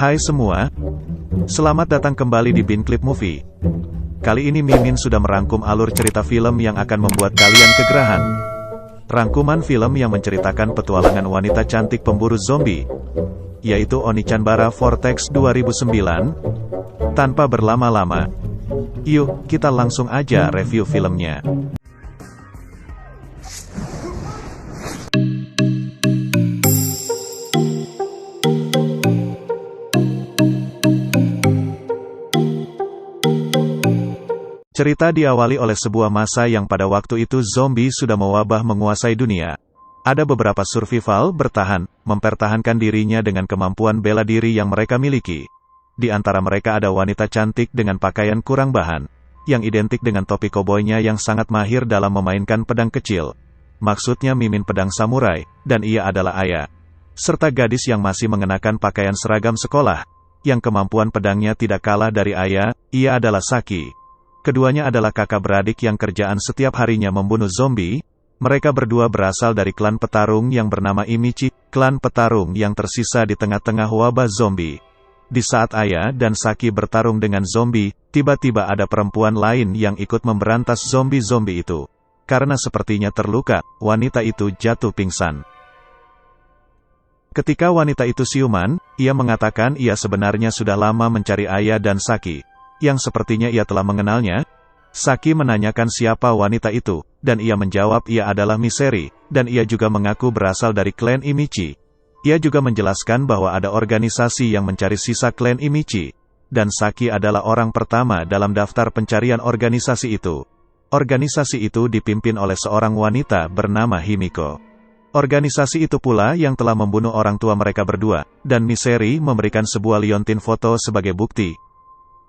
Hai semua, selamat datang kembali di Bin Clip Movie. Kali ini Mimin sudah merangkum alur cerita film yang akan membuat kalian kegerahan. Rangkuman film yang menceritakan petualangan wanita cantik pemburu zombie, yaitu Onitchan-bara Vortex 2009. Tanpa berlama-lama, yuk kita langsung aja review filmnya. Cerita diawali oleh sebuah masa yang pada waktu itu zombie sudah mewabah menguasai dunia. Ada beberapa survival bertahan, mempertahankan dirinya dengan kemampuan bela diri yang mereka miliki. Di antara mereka ada wanita cantik dengan pakaian kurang bahan, yang identik dengan topi koboynya yang sangat mahir dalam memainkan pedang kecil. Maksudnya mimin pedang samurai, dan ia adalah Aya. Serta gadis yang masih mengenakan pakaian seragam sekolah, yang kemampuan pedangnya tidak kalah dari Aya, ia adalah Saki. Keduanya adalah kakak beradik yang kerjaan setiap harinya membunuh zombie. Mereka berdua berasal dari klan petarung yang bernama Imichi, klan petarung yang tersisa di tengah-tengah wabah zombie. Di saat Aya dan Saki bertarung dengan zombie, tiba-tiba ada perempuan lain yang ikut memberantas zombie-zombie itu. Karena sepertinya terluka, wanita itu jatuh pingsan. Ketika wanita itu siuman, ia mengatakan ia sebenarnya sudah lama mencari Aya dan Saki, yang sepertinya ia telah mengenalnya. Saki menanyakan siapa wanita itu, dan ia menjawab ia adalah Miseri, dan ia juga mengaku berasal dari klan Imichi. Ia juga menjelaskan bahwa ada organisasi yang mencari sisa klan Imichi, dan Saki adalah orang pertama dalam daftar pencarian organisasi itu. Organisasi itu dipimpin oleh seorang wanita bernama Himiko. Organisasi itu pula yang telah membunuh orang tua mereka berdua, dan Miseri memberikan sebuah liontin foto sebagai bukti.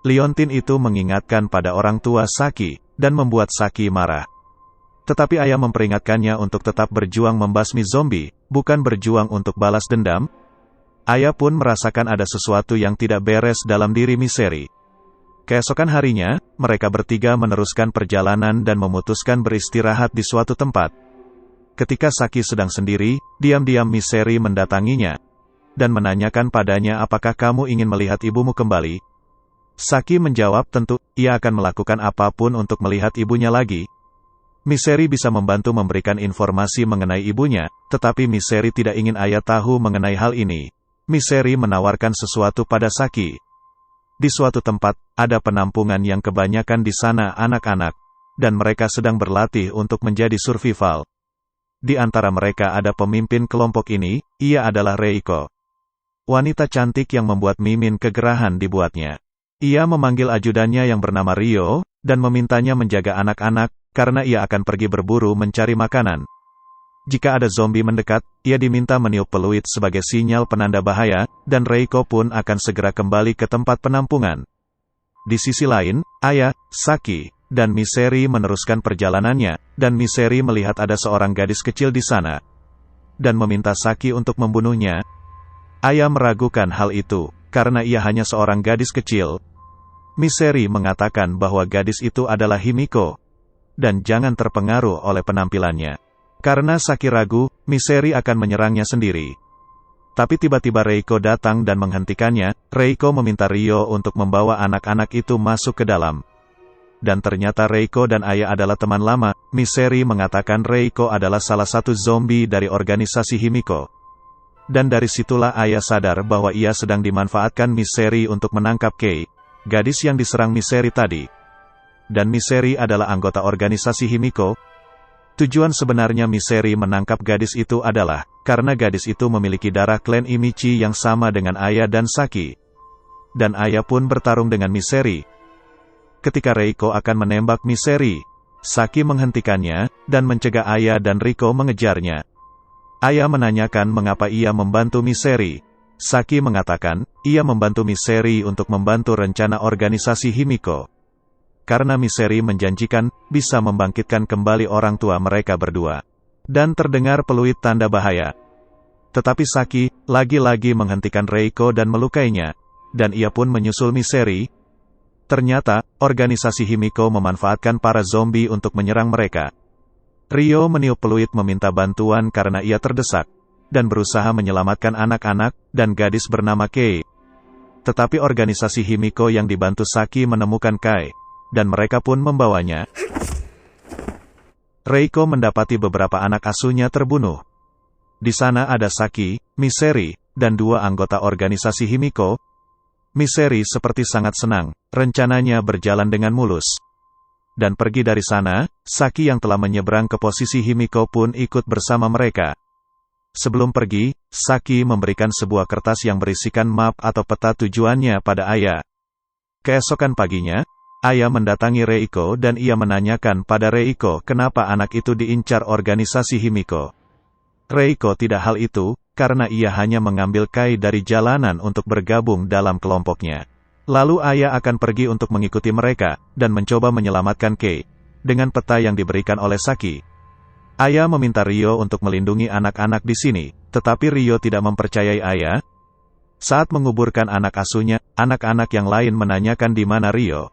Liontin itu mengingatkan pada orang tua Saki, dan membuat Saki marah. Tetapi Aya memperingatkannya untuk tetap berjuang membasmi zombie, bukan berjuang untuk balas dendam. Aya pun merasakan ada sesuatu yang tidak beres dalam diri Miseri. Keesokan harinya, mereka bertiga meneruskan perjalanan dan memutuskan beristirahat di suatu tempat. Ketika Saki sedang sendiri, diam-diam Miseri mendatanginya, dan menanyakan padanya apakah kamu ingin melihat ibumu kembali. Saki menjawab tentu, ia akan melakukan apapun untuk melihat ibunya lagi. Miseri bisa membantu memberikan informasi mengenai ibunya, tetapi Miseri tidak ingin Aya tahu mengenai hal ini. Miseri menawarkan sesuatu pada Saki. Di suatu tempat, ada penampungan yang kebanyakan di sana anak-anak, dan mereka sedang berlatih untuk menjadi survival. Di antara mereka ada pemimpin kelompok ini, ia adalah Reiko. Wanita cantik yang membuat Mimin kegerahan dibuatnya. Ia memanggil ajudannya yang bernama Rio, dan memintanya menjaga anak-anak, karena ia akan pergi berburu mencari makanan. Jika ada zombie mendekat, ia diminta meniup peluit sebagai sinyal penanda bahaya, dan Reiko pun akan segera kembali ke tempat penampungan. Di sisi lain, Aya, Saki, dan Miseri meneruskan perjalanannya, dan Miseri melihat ada seorang gadis kecil di sana, dan meminta Saki untuk membunuhnya. Aya meragukan hal itu, karena ia hanya seorang gadis kecil. Miseri mengatakan bahwa gadis itu adalah Himiko, dan jangan terpengaruh oleh penampilannya. Karena Saki ragu, Miseri akan menyerangnya sendiri. Tapi tiba-tiba Reiko datang dan menghentikannya. Reiko meminta Rio untuk membawa anak-anak itu masuk ke dalam. Dan ternyata Reiko dan Aya adalah teman lama. Miseri mengatakan Reiko adalah salah satu zombie dari organisasi Himiko. Dan dari situlah Aya sadar bahwa ia sedang dimanfaatkan Miseri untuk menangkap Kei, gadis yang diserang Miseri tadi. Dan Miseri adalah anggota organisasi Himiko. Tujuan sebenarnya Miseri menangkap gadis itu adalah karena gadis itu memiliki darah klan Imichi yang sama dengan Aya dan Saki. Dan Aya pun bertarung dengan Miseri. Ketika Reiko akan menembak Miseri, Saki menghentikannya, dan mencegah Aya dan Riko mengejarnya. Aya menanyakan mengapa ia membantu Miseri. Saki mengatakan, ia membantu Miseri untuk membantu rencana organisasi Himiko. Karena Miseri menjanjikan, bisa membangkitkan kembali orang tua mereka berdua. Dan terdengar peluit tanda bahaya. Tetapi Saki, lagi-lagi menghentikan Reiko dan melukainya. Dan ia pun menyusul Miseri. Ternyata, organisasi Himiko memanfaatkan para zombie untuk menyerang mereka. Rio meniup peluit meminta bantuan karena ia terdesak, dan berusaha menyelamatkan anak-anak, dan gadis bernama Kei. Tetapi organisasi Himiko yang dibantu Saki menemukan Kai, dan mereka pun membawanya. Reiko mendapati beberapa anak asuhnya terbunuh. Di sana ada Saki, Miseri, dan 2 anggota organisasi Himiko. Miseri seperti sangat senang, rencananya berjalan dengan mulus. Dan pergi dari sana, Saki yang telah menyeberang ke posisi Himiko pun ikut bersama mereka. Sebelum pergi, Saki memberikan sebuah kertas yang berisikan map atau peta tujuannya pada Aya. Keesokan paginya, Aya mendatangi Reiko dan ia menanyakan pada Reiko kenapa anak itu diincar organisasi Himiko. Reiko tidak hal itu, karena ia hanya mengambil Kai dari jalanan untuk bergabung dalam kelompoknya. Lalu Aya akan pergi untuk mengikuti mereka, dan mencoba menyelamatkan Kei. Dengan peta yang diberikan oleh Saki, Aya meminta Ryo untuk melindungi anak-anak di sini, tetapi Ryo tidak mempercayai Aya. Saat menguburkan anak asuhnya, anak-anak yang lain menanyakan di mana Ryo.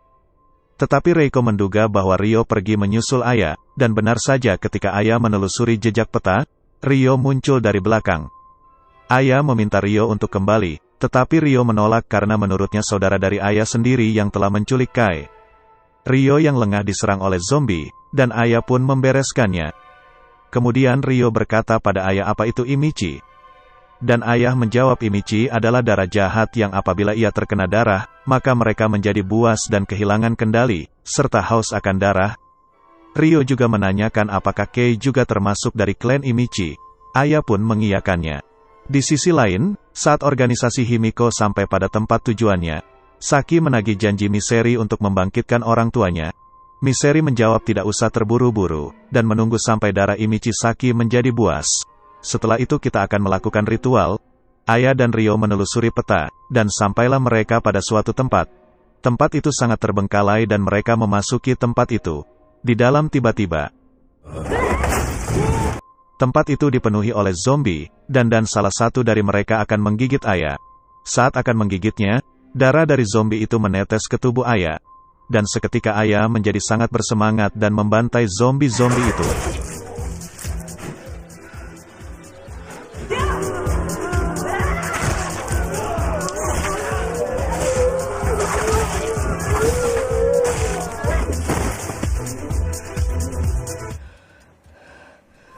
Tetapi Reiko menduga bahwa Ryo pergi menyusul Aya, dan benar saja ketika Aya menelusuri jejak peta, Ryo muncul dari belakang. Aya meminta Ryo untuk kembali, tetapi Ryo menolak karena menurutnya saudara dari Aya sendiri yang telah menculik Kai. Ryo yang lengah diserang oleh zombie, dan Aya pun membereskannya. Kemudian Ryo berkata pada Aya apa itu Imichi. Dan Ayah menjawab Imichi adalah darah jahat yang apabila ia terkena darah, maka mereka menjadi buas dan kehilangan kendali, serta haus akan darah. Ryo juga menanyakan apakah Kei juga termasuk dari klan Imichi. Aya pun mengiyakannya. Di sisi lain, saat organisasi Himiko sampai pada tempat tujuannya, Saki menagih janji Miseri untuk membangkitkan orang tuanya. Miseri menjawab tidak usah terburu-buru, dan menunggu sampai darah Imichi Saki menjadi buas. Setelah itu kita akan melakukan ritual. Aya dan Ryo menelusuri peta, dan sampailah mereka pada suatu tempat. Tempat itu sangat terbengkalai dan mereka memasuki tempat itu. Di dalam tiba-tiba, tempat itu dipenuhi oleh zombie, dan salah satu dari mereka akan menggigit Aya. Saat akan menggigitnya, darah dari zombie itu menetes ke tubuh Aya. Dan seketika Aya menjadi sangat bersemangat dan membantai zombie-zombie itu.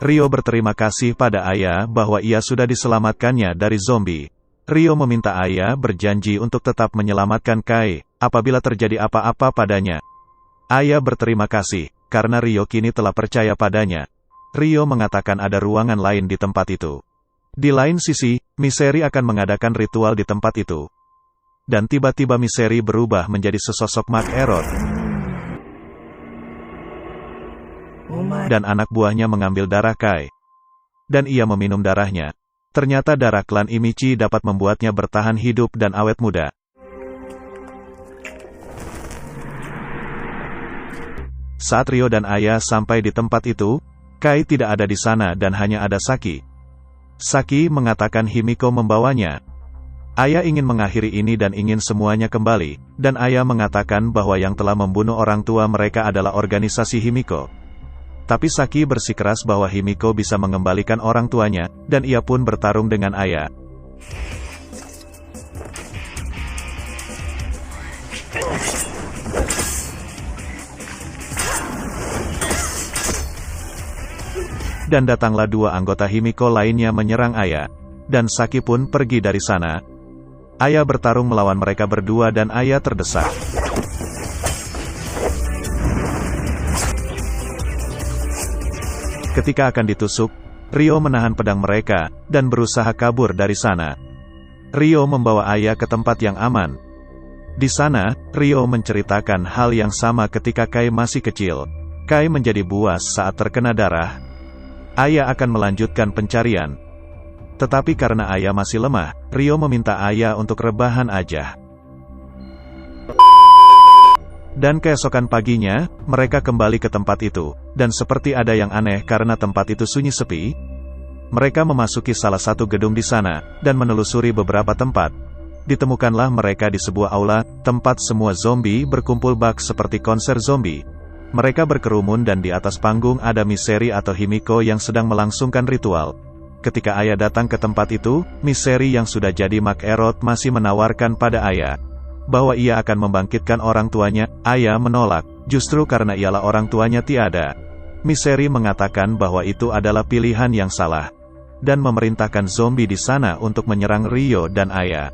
Ryo berterima kasih pada Aya bahwa ia sudah diselamatkannya dari zombie. Ryo meminta Aya berjanji untuk tetap menyelamatkan Kai, apabila terjadi apa-apa padanya. Aya berterima kasih, karena Ryo kini telah percaya padanya. Ryo mengatakan ada ruangan lain di tempat itu. Di lain sisi, Miseri akan mengadakan ritual di tempat itu. Dan tiba-tiba Miseri berubah menjadi sesosok Mark Error. Dan anak buahnya mengambil darah Kai. Dan ia meminum darahnya. Ternyata darah klan Imichi dapat membuatnya bertahan hidup dan awet muda. Saat Ryo dan Aya sampai di tempat itu, Kai tidak ada di sana dan hanya ada Saki. Saki mengatakan Himiko membawanya. Aya ingin mengakhiri ini dan ingin semuanya kembali, dan Aya mengatakan bahwa yang telah membunuh orang tua mereka adalah organisasi Himiko. Tapi Saki bersikeras bahwa Himiko bisa mengembalikan orang tuanya, dan ia pun bertarung dengan Aya. Dan datanglah 2 anggota Himiko lainnya menyerang Aya. Dan Saki pun pergi dari sana. Aya bertarung melawan mereka berdua dan Aya terdesak. Ketika akan ditusuk, Ryo menahan pedang mereka, dan berusaha kabur dari sana. Ryo membawa Aya ke tempat yang aman. Di sana, Ryo menceritakan hal yang sama ketika Kai masih kecil. Kai menjadi buas saat terkena darah. Aya akan melanjutkan pencarian. Tetapi karena Aya masih lemah, Ryo meminta Aya untuk rebahan aja. Dan keesokan paginya, mereka kembali ke tempat itu, dan seperti ada yang aneh karena tempat itu sunyi sepi. Mereka memasuki salah satu gedung di sana, dan menelusuri beberapa tempat. Ditemukanlah mereka di sebuah aula, tempat semua zombie berkumpul bak seperti konser zombie. Mereka berkerumun dan di atas panggung ada Miseri atau Himiko yang sedang melangsungkan ritual. Ketika Aya datang ke tempat itu, Misteri yang sudah jadi Mak Erot masih menawarkan pada Aya bahwa ia akan membangkitkan orang tuanya. Aya menolak, justru karena ialah orang tuanya tiada. Misteri mengatakan bahwa itu adalah pilihan yang salah, dan memerintahkan zombie di sana untuk menyerang Rio dan Aya.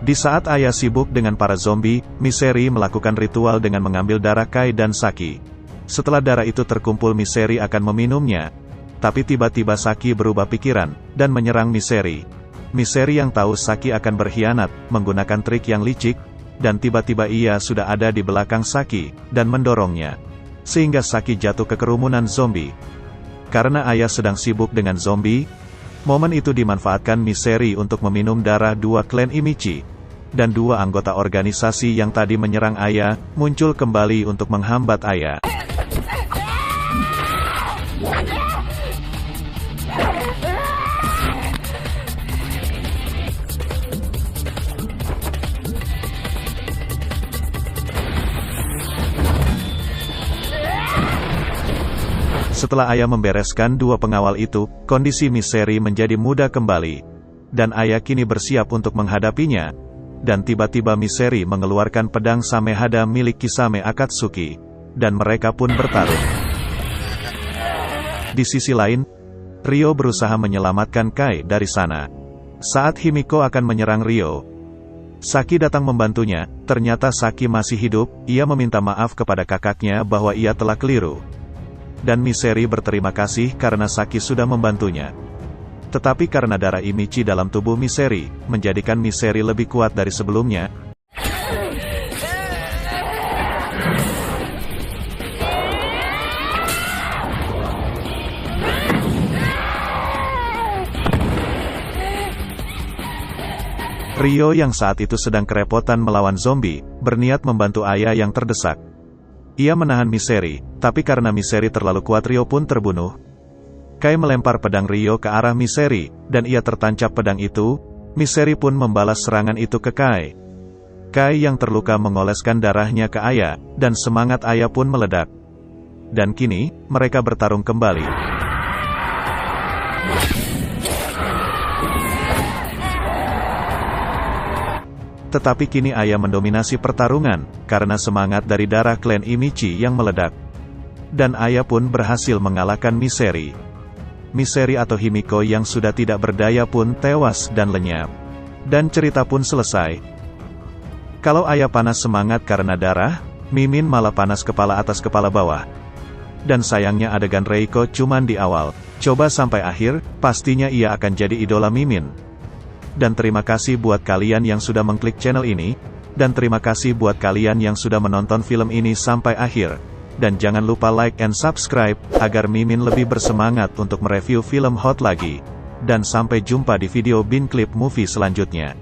Di saat Aya sibuk dengan para zombie, Misteri melakukan ritual dengan mengambil darah Kai dan Saki. Setelah darah itu terkumpul, Misteri akan meminumnya. Tapi tiba-tiba Saki berubah pikiran, dan menyerang Misteri. Misteri yang tahu Saki akan berkhianat, menggunakan trik yang licik, dan tiba-tiba ia sudah ada di belakang Saki, dan mendorongnya. Sehingga Saki jatuh ke kerumunan zombie. Karena Aya sedang sibuk dengan zombie, momen itu dimanfaatkan Misteri untuk meminum darah dua klan Imichi. Dan dua anggota organisasi yang tadi menyerang Aya, muncul kembali untuk menghambat Aya. Setelah Aya membereskan dua pengawal itu, kondisi Misteri menjadi mudah kembali. Dan Aya kini bersiap untuk menghadapinya. Dan tiba-tiba Misteri mengeluarkan pedang Samehada milik Kisame Akatsuki. Dan mereka pun bertarung. Di sisi lain, Rio berusaha menyelamatkan Kai dari sana. Saat Himiko akan menyerang Rio, Saki datang membantunya. Ternyata Saki masih hidup. Ia meminta maaf kepada kakaknya bahwa ia telah keliru. Dan Misteri berterima kasih karena Saki sudah membantunya. Tetapi karena darah Imichi dalam tubuh Misteri, menjadikan Misteri lebih kuat dari sebelumnya. Rio yang saat itu sedang kerepotan melawan zombie, berniat membantu Aya yang terdesak. Ia menahan Misteri, tapi karena Misteri terlalu kuat Rio pun terbunuh. Kai melempar pedang Rio ke arah Misteri, dan ia tertancap pedang itu. Misteri pun membalas serangan itu ke Kai. Kai yang terluka mengoleskan darahnya ke Aya, dan semangat Aya pun meledak. Dan kini, mereka bertarung kembali. Tetapi kini Aya mendominasi pertarungan, karena semangat dari darah klan Imichi yang meledak. Dan Aya pun berhasil mengalahkan Misteri. Misteri atau Himiko yang sudah tidak berdaya pun tewas dan lenyap. Dan cerita pun selesai. Kalau Aya panas semangat karena darah, Mimin malah panas kepala atas kepala bawah. Dan sayangnya adegan Reiko cuman di awal. Coba sampai akhir, pastinya ia akan jadi idola Mimin. Dan terima kasih buat kalian yang sudah mengklik channel ini. Dan terima kasih buat kalian yang sudah menonton film ini sampai akhir. Dan jangan lupa like and subscribe, agar Mimin lebih bersemangat untuk mereview film hot lagi. Dan sampai jumpa di video Bin Clip Movie selanjutnya.